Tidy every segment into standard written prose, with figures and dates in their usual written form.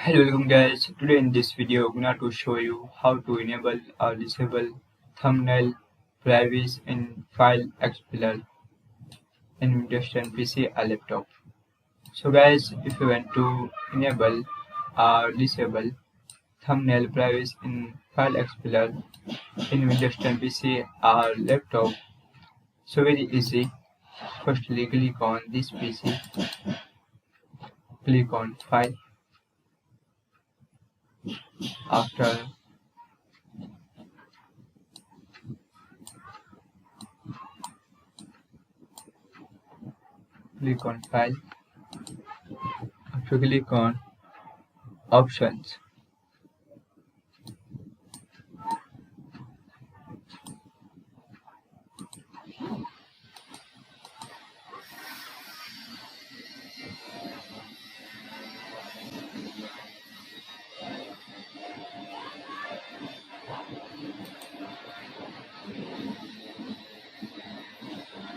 Hello, welcome guys. Today in this video, I'm going to show you how to enable or disable thumbnail privacy in File Explorer in Windows 10 PC or laptop. So guys, if you want to enable or disable thumbnail privacy in File Explorer in Windows 10 PC or laptop, so very easy. Firstly, click on this PC, click on File. After click on File, after click on Options.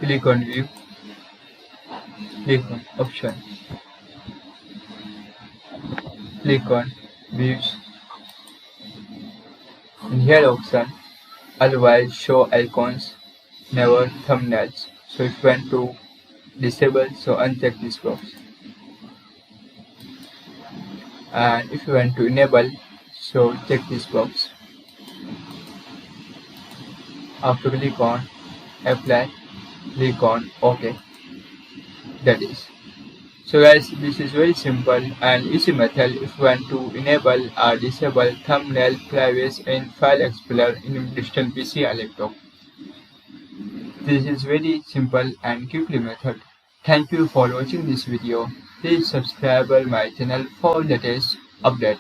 Click on View, click on Option, click on Views. In here option, otherwise show icons, never thumbnails. So if you want to disable, so uncheck this box. And if you want to enable, so check this box. After click on Apply, click on OK. That is. So guys, this is very simple and easy method if you want to enable or disable thumbnail privacy in File Explorer in Windows 10 PC or laptop. This is very simple and quickly method. Thank you for watching this video. Please subscribe my channel for latest update.